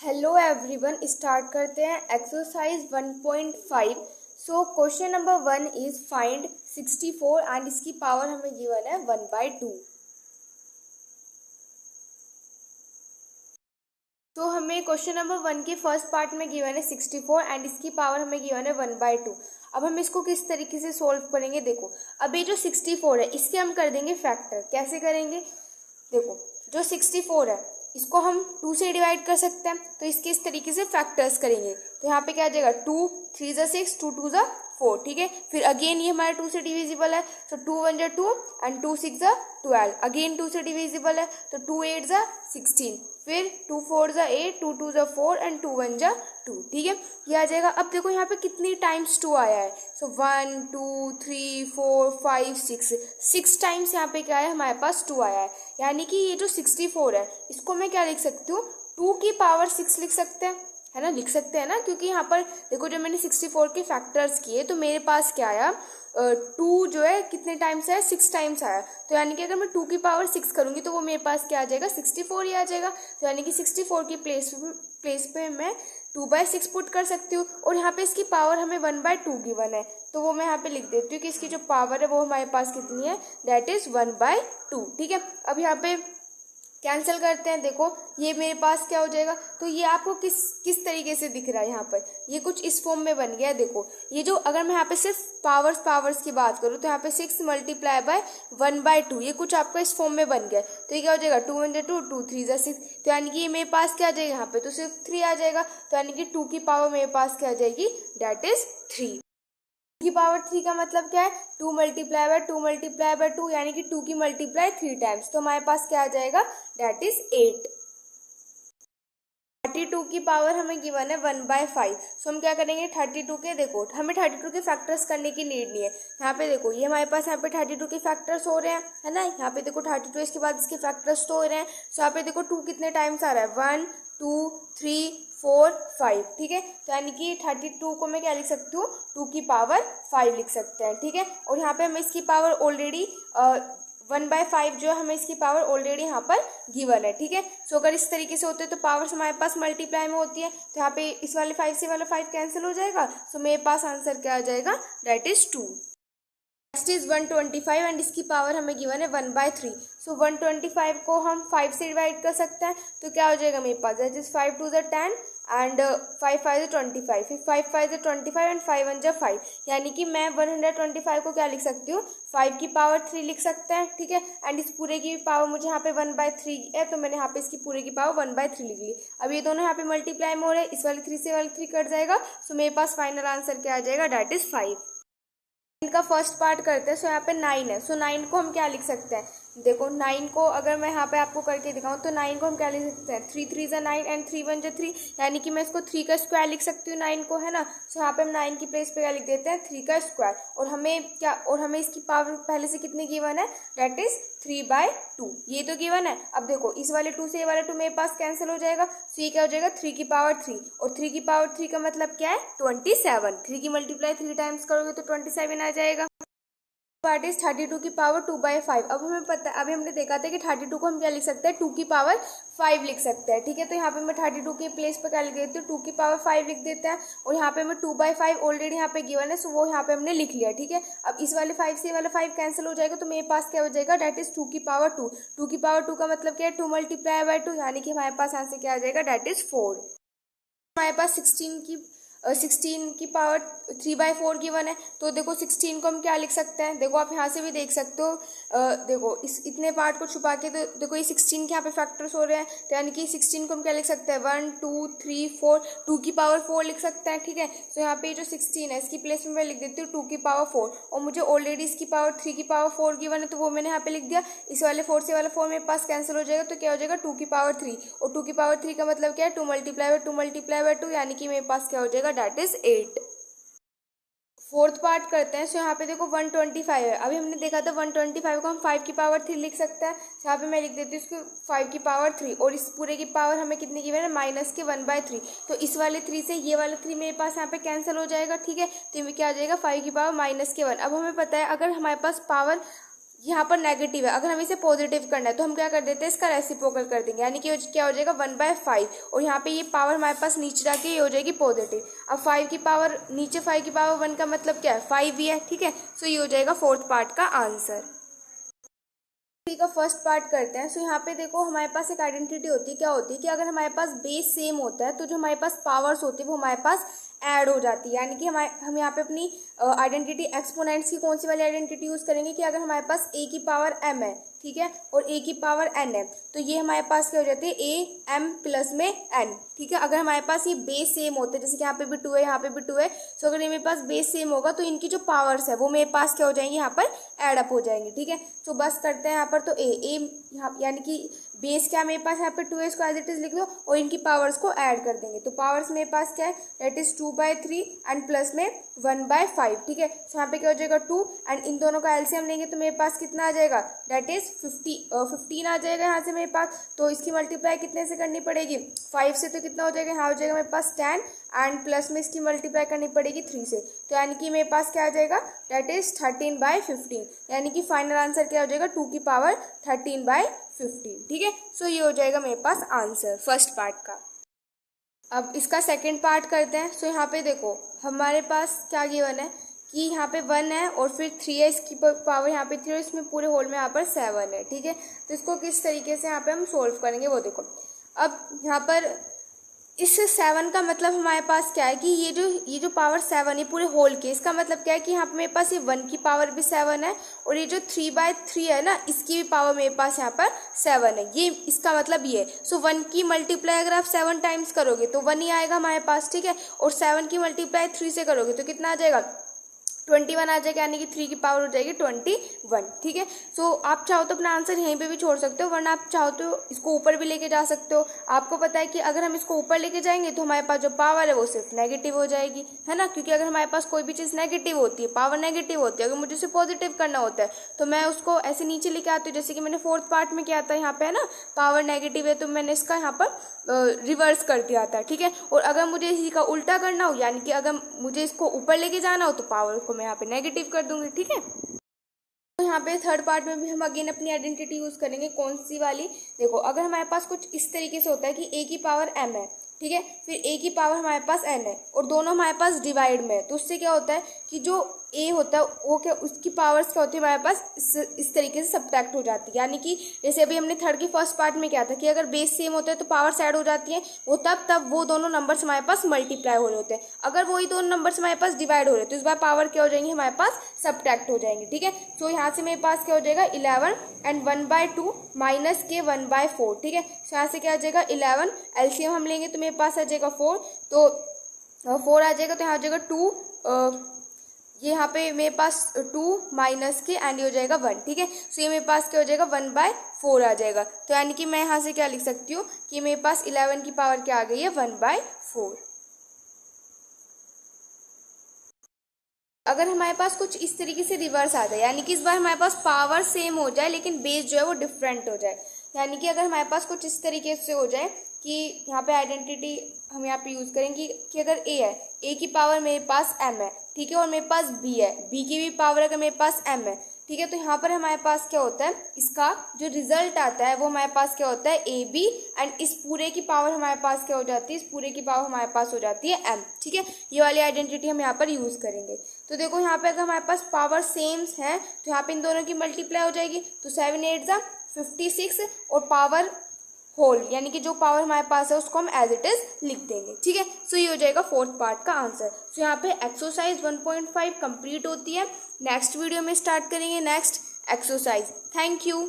Hello everyone, start करते हैं exercise 1.5। So question number 1 is find 64 and इसकी power हमें गिवन है 1/2। तो हमें क्वेश्चन नंबर 1 के फर्स्ट पार्ट में गिवन है 64 एंड इसकी पावर हमें गिवन है 1/2। अब हम इसको किस तरीके से सोल्व करेंगे, देखो अब ये जो 64 है इसके हम कर देंगे फैक्टर। कैसे करेंगे, देखो जो 64 है इसको हम 2 से डिवाइड कर सकते हैं, तो इसके इस तरीके से फैक्टर्स करेंगे। तो यहाँ पे क्या आ जाएगा 2 3 ज़ा 6 2 2 ज़ा 4, ठीक है। फिर अगेन ये हमारा 2 से डिविजिबल है, तो 2 1 ज़ा 2 एंड 2 6 ज़ा 12। अगेन 2 से डिविजिबल है, तो 2 8 ज़ा 16। फिर 2 4 ज़ा 8 2 2 ज़ा 4 एंड 2 1 ज़ा 2, ठीक है। ये आ जाएगा। अब देखो यहाँ पे कितनी टाइम्स 2 आया है, सो 1 2 3 4 5 6 टाइम्स यहाँ पे क्या है हमारे पास 2 आया है। यानी कि ये जो 64 है इसको मैं क्या लिख सकती हूँ, 2 की पावर 6 लिख सकते हैं, है ना, लिख सकते हैं ना। क्योंकि यहाँ पर देखो जब मैंने 64 के फैक्टर्स किए तो मेरे पास क्या आया, 2 जो है कितने टाइम्स आया, 6 टाइम्स आया। तो यानी कि अगर मैं 2 की पावर 6 करूंगी तो वो मेरे पास क्या आ जाएगा, 64 ही आ जाएगा। तो यानी कि 64 की प्लेस पे मैं 2/6 पुट कर सकती हूँ। और यहाँ पे इसकी पावर हमें 1/2 गिवन है, तो वो मैं यहाँ पे लिख देती हूँ कि इसकी जो पावर है वो हमारे पास कितनी है, दैट इज 1/2, ठीक है। अब यहाँ पे कैंसिल करते हैं, देखो ये मेरे पास क्या हो जाएगा। तो ये आपको किस तरीके से दिख रहा है, यहाँ पर ये कुछ इस फॉर्म में बन गया है। देखो ये जो, अगर मैं यहाँ पे सिर्फ पावर्स की बात करूँ तो यहाँ पे 6 मल्टीप्लाई बाय 1/2, ये कुछ आपका इस फॉर्म में बन गया है। तो ये क्या हो जाएगा 2 1 ज़ा 2 2 3 ज़ा 6। तो यानी कि ये मेरे पास क्या आ जाएगा, यहाँ पे तो सिर्फ 3 आ जाएगा। तो यानी कि 2 की पावर मेरे पास क्या आ जाएगी, दैट इज 3 की पावर 3 का मतलब क्या है, 2 मल्टीप्लाई बाय 2 मल्टीप्लाई बाय 2, यानी कि 2 की मल्टीप्लाई 3 टाइम्स। तो हमारे पास क्या आ जाएगा, दैट इज 8। 32 की पावर हमें गिवन है 1/5। सो हम क्या करेंगे 32 के, देखो हमें 32 के फैक्टर्स करने की नीड नहीं है। यहाँ पे देखो ये हमारे पास यहाँ पे 32 के फैक्टर्स हो रहे हैं, है ना। यहाँ पे देखो 32 इसके बाद इसके फैक्टर्स तो हो रहे हैं। सो यहाँ पे देखो 2 कितने टाइम्स आ रहा है, 1 2 3 4 5, ठीक है। तो यानी कि 32 को मैं क्या लिख सकती हूँ, 2 की पावर 5 लिख सकते हैं, ठीक है। और यहाँ पे हमें इसकी पावर ऑलरेडी 1/5 जो है हमें इसकी पावर ऑलरेडी यहाँ पर गिवन है, ठीक है। सो अगर इस तरीके से होते हैं तो पावर्स हमारे पास मल्टीप्लाई में होती है, तो यहाँ पे इस वाले 5 से वाला 5 कैंसिल हो जाएगा। सो मेरे पास आंसर क्या आ जाएगा, that is 2। Next is 125 and इसकी पावर हमें गिवन है 1/3। सो 125 को हम 5 से डिवाइड कर सकते हैं, तो क्या हो जाएगा मेरे पास, दैट इज 5 2 ज़ा 10 एंड 5 5 ज़ा 25, फिर 5 5 ज़ा 25 एंड 5 1 ज़ा 5। यानी कि मैं 125 को क्या लिख सकती हूँ, 5 की पावर 3 लिख सकते हैं, ठीक है। एंड इस पूरे की पावर मुझे यहाँ पे 1/3 है, तो मैंने यहाँ पे इसकी पूरे की पावर 1/3 लिख ली। अब ये दोनों यहाँ पे मल्टीप्लाई में हो रहे हैं, इस वाले 3 से वाले 3 कट जाएगा। सो मेरे पास फाइनल आंसर क्या आ जाएगा, दैट इज 5। इनका फर्स्ट पार्ट करते हैं। सो यहाँ पे 9 है, सो 9 को हम क्या लिख सकते हैं, देखो 9 को अगर मैं यहाँ पे आपको करके दिखाऊं तो 9 को हम क्या लिख सकते हैं, 3 3 ज़ा 9 एंड 3 1 ज़ा 3, यानी कि मैं इसको 3 का स्क्वायर लिख सकती हूँ 9 को, है ना। सो यहाँ पे हम 9 की प्लेस पे क्या लिख देते हैं, 3 का स्क्वायर। और हमें इसकी पावर पहले से कितनी गिवन है, दैट इज 3/2, ये तो गिवन है। अब देखो इस वाले 2 से ये वाला 2 मेरे पास कैंसिल हो जाएगा। सो ये क्या हो जाएगा 3 की पावर 3, और 3 की पावर 3 का मतलब क्या है 27। 3 की मल्टीप्लाई 3 टाइम्स करोगे तो 27 आ जाएगा। पार्ट इज 32 की पावर 2/5। अब हमें पता है, अभी हमने देखा था कि 32 को हम क्या लिख सकते हैं, 2 की पावर 5 लिख सकते हैं, ठीक है। तो यहाँ पे मैं 32 के प्लेस पे क्या लिख देती हूँ, 2 की पावर 5 लिख देते हैं। और यहाँ पे मैं 2/5 ऑलरेडी यहाँ पे गिवन है, सो वो यहाँ पे हमने लिख लिया, ठीक है। अब इस वाले 5 से वाला 5 कैंसिल हो जाएगा, तो मेरे पास क्या हो जाएगा, दैट इज 2 की पावर 2। 2 की पावर 2 का मतलब क्या है, 2 मल्टीप्लाई बाय 2, यानी कि हमारे पास आंसर क्या आ जाएगा, दैट इज 4। हमारे पास 16 की पावर 3/4 गिवन है। तो देखो 16 को हम क्या लिख सकते हैं, देखो आप यहाँ से भी देख सकते हो, देखो इस इतने पार्ट को छुपा के, तो देखो ये 16 के यहाँ पे फैक्टर्स हो रहे हैं, तो यानी कि 16 को हम क्या लिख सकते हैं, 1 2 3 4, 2 की पावर 4 लिख सकते हैं, ठीक है। तो यहाँ पे जो 16 है इसकी प्लेस में मैं लिख देती हूँ 2 की पावर 4, और मुझे ऑलरेडी इसकी पावर 3 की पावर 4 गिवन है, तो वो मैंने यहाँ पे लिख दिया। इस वाले 4 से वाला 4 मेरे पास कैंसिल हो जाएगा, तो क्या हो जाएगा 2 की पावर 3, और 2 की पावर 3 का मतलब क्या है 2 मल्टीप्लाई बाय 2 मल्टीप्लाई बाय 2, यानी कि मेरे पास क्या हो जाएगा, दैट इज 8। फोर्थ पार्ट करते हैं। सो यहाँ पे देखो 125 है, अभी हमने देखा था 125 को हम 5 की पावर 3 लिख सकते हैं। यहाँ पे मैं लिख देती हूँ इसको 5 की पावर 3, और इस पूरे की पावर हमें कितनी गिवन है, माइनस के 1/3। तो इस वाले 3 से ये वाला 3 मेरे पास यहाँ पे कैंसिल हो जाएगा, ठीक है। तो ये क्या आ जाएगा 5 की पावर -1। अब हमें पता है अगर हमारे पास पावर यहाँ पर नेगेटिव है, अगर हमें इसे पॉजिटिव करना है तो हम क्या कर देते हैं, इसका रेसिप्रोकल कर देंगे, यानी कि क्या हो जाएगा 1/5, और यहाँ पे ये पावर हमारे पास नीचे जाके ये हो जाएगी पॉजिटिव। अब 5 की पावर नीचे 5 की पावर 1 का मतलब क्या है, 5 ही है, ठीक है। सो ये हो जाएगा फोर्थ पार्ट का आंसर। का फर्स्ट पार्ट करते हैं। सो यहाँ पे देखो हमारे पास एक आइडेंटिटी होती है, क्या होती है कि अगर हमारे पास बेस सेम होता है तो जो हमारे पास पावर्स होती है वो हमारे पास ऐड हो जाती है, यानी कि हम यहाँ पे अपनी आइडेंटिटी एक्सपोनेंट्स की कौन सी वाली आइडेंटिटी यूज करेंगे कि अगर हमारे पास a की पावर m है, ठीक है, और a की पावर n है, तो ये हमारे पास क्या हो जाती है a m प्लस में n, ठीक है। अगर हमारे पास ये बेस सेम होते हैं, जैसे कि यहाँ पे भी 2 है, यहाँ पे भी 2 है, तो अगर ये मेरे पास बेस सेम होगा तो इनकी जो पावर्स है वो मेरे पास क्या हो जाएंगी, यहाँ पर एड अप हो जाएंगे, ठीक है। तो बस करते हैं यहाँ पर, तो a यानी कि बेस क्या मेरे पास यहाँ पे 2 है, इसको एज इट इज लिख दो और इनकी पावर्स को ऐड कर देंगे, तो पावर्स मेरे पास क्या है, दैट इज 2/3 एंड प्लस में 1/5, ठीक है। तो यहाँ पे क्या हो जाएगा 2 एंड इन दोनों का एलसीएम लेंगे तो मेरे पास कितना आ जाएगा, दैट इज 15 आ जाएगा यहाँ से मेरे पास। तो इसकी मल्टीप्लाई कितने से करनी पड़ेगी, 5 से, तो कितना हो जाएगा, यहाँ हो जाएगा मेरे पास 10 एंड प्लस में इसकी मल्टीप्लाई करनी पड़ेगी 3 से, तो यानी कि मेरे पास क्या आ जाएगा, दैट इज 13/15, यानी कि फाइनल आंसर क्या हो जाएगा 2 की पावर 13/15, ठीक है। सो ये हो जाएगा मेरे पास आंसर फर्स्ट पार्ट का। अब इसका सेकंड पार्ट करते हैं। सो यहाँ पे देखो हमारे पास क्या गिवन है कि यहाँ पे 1 है और फिर 3 है, इसकी पावर यहाँ पे 3 और इसमें पूरे होल में यहाँ पर 7 है, ठीक है। तो इसको किस तरीके से यहाँ पे हम सोल्व करेंगे वो देखो। अब यहाँ पर इस 7 का मतलब हमारे पास क्या है कि ये जो पावर 7 है पूरे होल के, इसका मतलब क्या है कि यहाँ पे मेरे पास ये 1 की पावर भी 7 है और ये जो 3/3 है ना, इसकी भी पावर मेरे पास यहाँ पर 7 है, ये इसका मतलब ये। सो 1 की मल्टीप्लाई अगर आप 7 टाइम्स करोगे तो 1 ही आएगा हमारे पास, ठीक है, और 7 की मल्टीप्लाई 3 से करोगे तो कितना आ जाएगा, 21 आ जाएगा, यानी कि 3 की पावर हो जाएगी 21, ठीक है। सो आप चाहो तो अपना आंसर यहीं पे भी छोड़ सकते हो, वरना आप चाहो तो इसको ऊपर भी लेके जा सकते हो। आपको पता है कि अगर हम इसको ऊपर लेके जाएंगे तो हमारे पास जो पावर है वो सिर्फ नेगेटिव हो जाएगी, है ना, क्योंकि अगर हमारे पास कोई भी चीज़ नेगेटिव होती है, पावर नेगेटिव होती है, अगर मुझे उसे पॉजिटिव करना होता है तो मैं उसको ऐसे नीचे लेके आती हूँ, जैसे कि मैंने फोर्थ पार्ट में किया था, यहाँ पे है ना पावर नेगेटिव है तो मैंने इसका यहाँ पर रिवर्स कर दिया था, ठीक है। और अगर मुझे इसी का उल्टा करना हो, यानी कि अगर मुझे इसको ऊपर लेके जाना हो तो पावर को मैं यहाँ पे नेगेटिव कर दूंगी, ठीक है। तो यहाँ पे थर्ड पार्ट में भी हम अगेन अपनी आइडेंटिटी यूज करेंगे, कौन सी वाली, देखो अगर हमारे पास कुछ इस तरीके से होता है कि a की पावर m है, ठीक है, फिर a की पावर हमारे पास n है और दोनों हमारे पास डिवाइड में है, तो उससे क्या होता है कि जो a होता है वो क्या, उसकी पावर्स क्या होती है हमारे पास इस तरीके से सब्ट्रैक्ट हो जाती है, यानी कि जैसे अभी हमने थर्ड की फर्स्ट पार्ट में क्या था कि अगर बेस सेम होता है तो पावर्स ऐड हो जाती है, वो तब वो दोनों नंबर्स हमारे पास मल्टीप्लाई हो रहे होते हैं। अगर वही दोनों नंबर्स हमारे पास डिवाइड हो रहे हैं तो इस बार पावर क्या हो जाएंगे, हमारे पास सब्ट्रैक्ट हो जाएंगे, ठीक है। तो यहाँ से मेरे पास क्या हो जाएगा 11 एंड 1/2 माइनस के 1/4, ठीक है। तो यहाँ से क्या आ जाएगा 11, एलसीएम हम लेंगे तो मेरे पास आ जाएगा 4, तो 4 आ जाएगा, तो यहाँ आ जाएगा 2, ये यहाँ पे मेरे पास 2 माइनस के एंड ये हो जाएगा 1, ठीक है। सो ये मेरे पास क्या हो जाएगा 1/4 आ जाएगा, तो यानी कि मैं यहाँ से क्या लिख सकती हूँ कि मेरे पास 11 की पावर क्या आ गई है 1/4। अगर हमारे पास कुछ इस तरीके से रिवर्स आ जाए, यानी कि इस बार हमारे पास पावर सेम हो जाए लेकिन बेस जो है वो डिफरेंट हो जाए, यानी कि अगर हमारे पास कुछ इस तरीके से हो जाए कि यहाँ पे आइडेंटिटी हम यहाँ पे यूज करेंगे कि अगर a है, a की पावर मेरे पास m है, ठीक है, और मेरे पास b है, b की भी पावर अगर मेरे पास m है, ठीक है, तो यहाँ पर हमारे पास क्या होता है, इसका जो रिजल्ट आता है वो हमारे पास क्या होता है ab एंड इस पूरे की पावर हमारे पास क्या हो जाती है, इस पूरे की पावर हमारे पास हो जाती है m, ठीक है। ये वाली आइडेंटिटी हम यहाँ पर यूज करेंगे। तो देखो यहाँ पे अगर हमारे पास पावर सेम्स है तो यहाँ पे इन दोनों की मल्टीप्लाई हो जाएगी, तो 7 8 56 और पावर होल, यानी कि जो पावर हमारे पास है उसको हम एज इट इज लिख देंगे, ठीक है। सो ये हो जाएगा फोर्थ पार्ट का आंसर। सो यहाँ पे एक्सरसाइज 1.5 कंप्लीट होती है। नेक्स्ट वीडियो में स्टार्ट करेंगे नेक्स्ट एक्सरसाइज। Thank you.